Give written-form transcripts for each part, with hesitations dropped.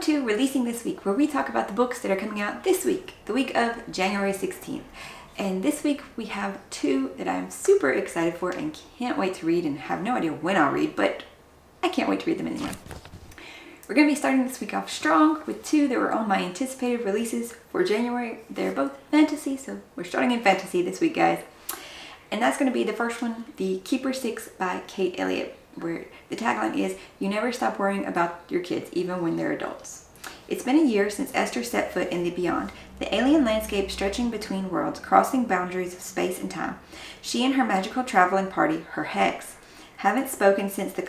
to Releasing This Week, where we talk about the books that are coming out this week, the week of January 16th. And this week we have two that I'm super excited for and can't wait to read, and have no idea when I'll read, but I can't wait to read them anyway. We're going to be starting this week off strong with two that were on my anticipated releases for January. They're both fantasy, so we're starting in fantasy this week, guys. And that's going to be the first one, The Keeper 6 by Kate Elliott, where the tagline is, "You never stop worrying about your kids, even when they're adults." It's been a year since Esther set foot in the beyond, the alien landscape stretching between worlds, crossing boundaries of space and time. She and her magical traveling party, her Hex, haven't spoken since the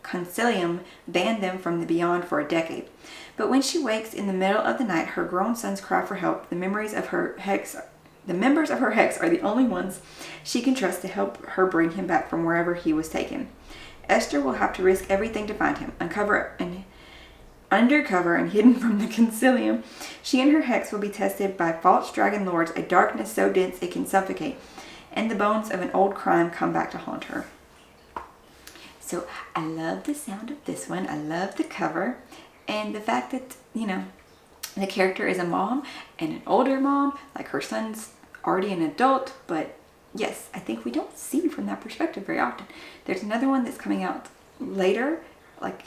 Concilium banned them from the beyond for a decade. But when she wakes in the middle of the night, her grown sons cry for help. The members of her Hex are the only ones she can trust to help her bring him back from wherever he was taken. Esther will have to risk everything to find him, undercover and hidden from the Concilium. She and her Hex will be tested by false dragon lords, a darkness so dense it can suffocate, and the bones of an old crime come back to haunt her. So I love the sound of this one. I love the cover and the fact that, the character is a mom and an older mom, like her son's already an adult, but yes, I think we don't see from that perspective very often. There's another one that's coming out later, like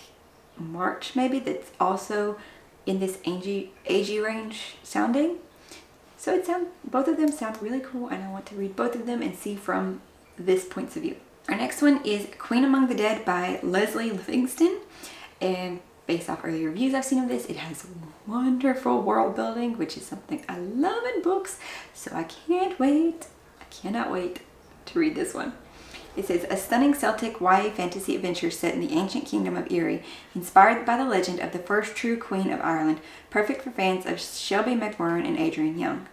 March maybe, that's also in this agey range sounding. So both of them sound really cool, and I want to read both of them and see from this point of view. Our next one is Queen Among the Dead by Leslie Livingston, and based off earlier reviews I've seen of this, it has wonderful world building, which is something I love in books, so I cannot wait to read this one. It says, a stunning Celtic YA fantasy adventure set in the ancient kingdom of Erie, inspired by the legend of the first true Queen of Ireland, perfect for fans of Shelby McMurrin and Adrian Young.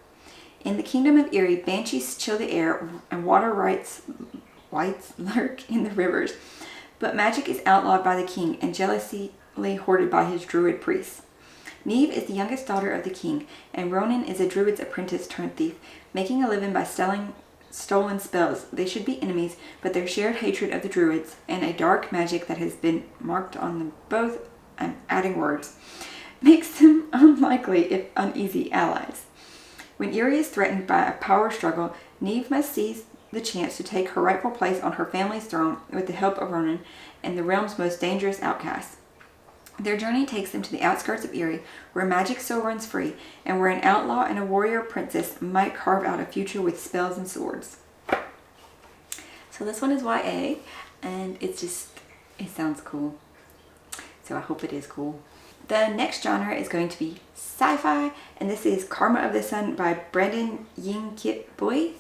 In the kingdom of Erie, banshees chill the air and water wights lurk in the rivers, but magic is outlawed by the king and jealously hoarded by his druid priests. Neve is the youngest daughter of the king, and Ronan is a druid's apprentice turned thief, making a living by selling stolen spells. They should be enemies, but their shared hatred of the druids and a dark magic that has been marked on them both, I'm adding words, makes them unlikely if uneasy allies. When Erie is threatened by a power struggle, Neve must seize the chance to take her rightful place on her family's throne with the help of Ronan and the realm's most dangerous outcasts. Their journey takes them to the outskirts of Erie, where magic still runs free, and where an outlaw and a warrior princess might carve out a future with spells and swords. So this one is YA, and it sounds cool. So I hope it is cool. The next genre is going to be sci-fi, and this is Karma of the Sun by Brandon Yin-Kit Boy.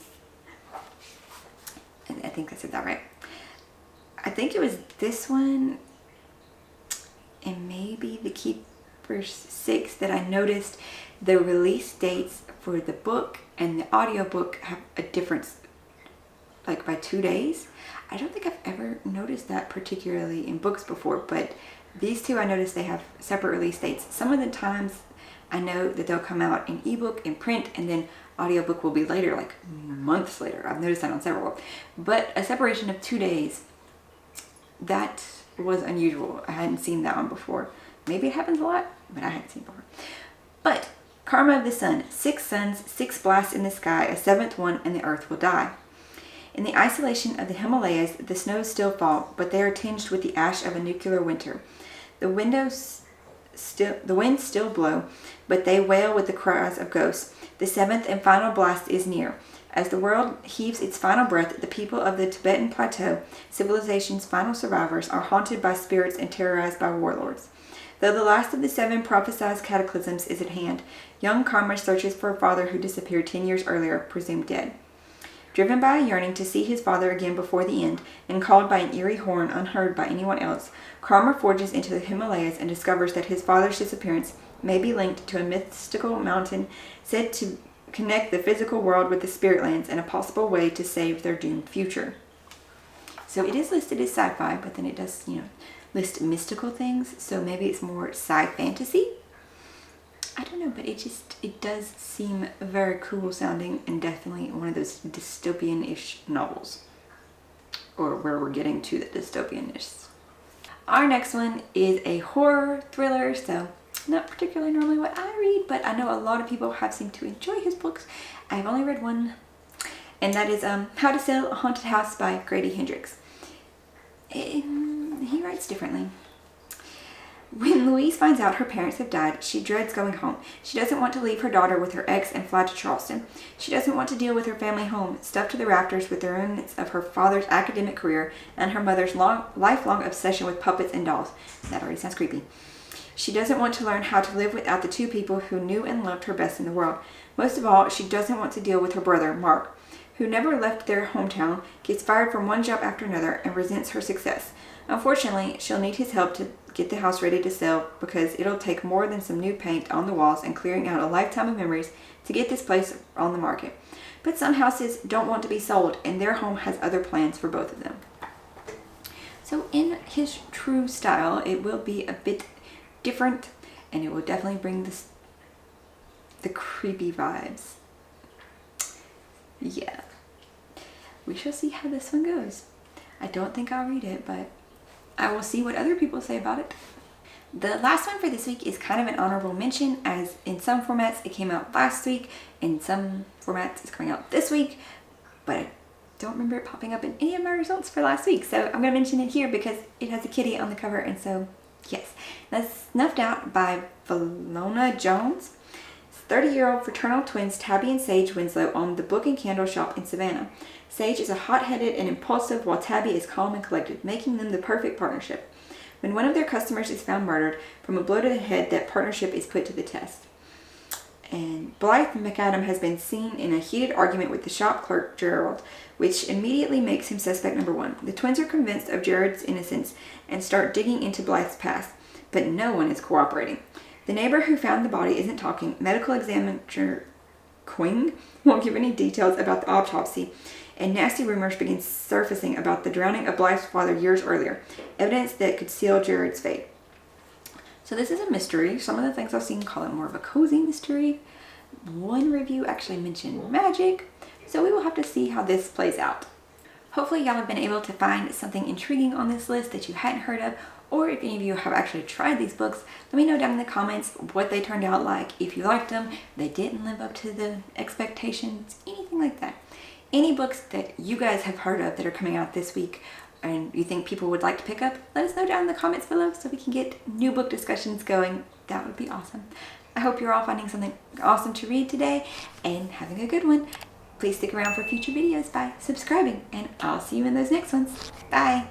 I think I said that right. I think it was this one and maybe The Keeper 6 that I noticed the release dates for the book and the audiobook have a difference, like by 2 days. I don't think I've ever noticed that particularly in books before, but these two I noticed they have separate release dates. Some of the times I know that they'll come out in ebook, in print, and then audiobook will be later, like months later. I've noticed that on several. But a separation of 2 days, that was unusual. I hadn't seen that one before. Maybe it happens a lot, but I hadn't seen it before. But Karma of the Sun, 6 suns, 6 blasts in the sky, a 7th one, and the earth will die. In the isolation of the Himalayas, the snows still fall, but they are tinged with the ash of a nuclear winter. The winds still blow, but they wail with the cries of ghosts. The 7th and final blast is near. As the world heaves its final breath, the people of the Tibetan Plateau, civilization's final survivors, are haunted by spirits and terrorized by warlords. Though the last of the 7 prophesied cataclysms is at hand, young Karma searches for a father who disappeared 10 years earlier, presumed dead. Driven by a yearning to see his father again before the end, and called by an eerie horn unheard by anyone else, Karma forges into the Himalayas and discovers that his father's disappearance may be linked to a mystical mountain said to connect the physical world with the spirit lands and a possible way to save their doomed future. So it is listed as sci-fi, but then it does, list mystical things, so maybe it's more sci-fantasy. I don't know, but it does seem very cool sounding, and definitely one of those dystopian-ish novels, or where we're getting to the dystopian-ish. Our next one is a horror thriller, so not particularly normally what I read, but I know a lot of people have seemed to enjoy his books. I've only read one, and that is How to Sell a Haunted House by Grady Hendrix. He writes differently. When Louise finds out her parents have died, she dreads going home. She doesn't want to leave her daughter with her ex and fly to Charleston. She doesn't want to deal with her family home, stuffed to the rafters with the remnants of her father's academic career and her mother's lifelong obsession with puppets and dolls. That already sounds creepy. She doesn't want to learn how to live without the two people who knew and loved her best in the world. Most of all, she doesn't want to deal with her brother, Mark, who never left their hometown, gets fired from one job after another, and resents her success. Unfortunately, she'll need his help to get the house ready to sell, because it'll take more than some new paint on the walls and clearing out a lifetime of memories to get this place on the market. But some houses don't want to be sold, and their home has other plans for both of them. So in his true style, it will be a bit different, and it will definitely bring the creepy vibes. Yeah. We shall see how this one goes. I don't think I'll read it, but I will see what other people say about it. The last one for this week is kind of an honorable mention, as in some formats it came out last week, in some formats it's coming out this week, but I don't remember it popping up in any of my results for last week, so I'm going to mention it here because it has a kitty on the cover, and so yes. That's Snuffed Out by Valona Jones. 30-year-old fraternal twins Tabby and Sage Winslow own the book and candle shop in Savannah. Sage is a hot-headed and impulsive, while Tabby is calm and collected, making them the perfect partnership. When one of their customers is found murdered, from a blow to the head, that partnership is put to the test. And Blythe McAdam has been seen in a heated argument with the shop clerk, Gerald, which immediately makes him suspect number one. The twins are convinced of Jared's innocence and start digging into Blythe's past, but no one is cooperating. The neighbor who found the body isn't talking. Medical examiner Quing won't give any details about the autopsy, and nasty rumors begin surfacing about the drowning of Blythe's father years earlier, evidence that could seal Jared's fate. So this is a mystery. Some of the things I've seen call it more of a cozy mystery. One review actually mentioned magic, so we will have to see how this plays out. Hopefully y'all have been able to find something intriguing on this list that you hadn't heard of, or if any of you have actually tried these books, let me know down in the comments what they turned out like, if you liked them, they didn't live up to the expectations, anything like that. Any books that you guys have heard of that are coming out this week and you think people would like to pick up, let us know down in the comments below so we can get new book discussions going. That would be awesome. I hope you're all finding something awesome to read today and having a good one. Please stick around for future videos by subscribing, and I'll see you in those next ones. Bye!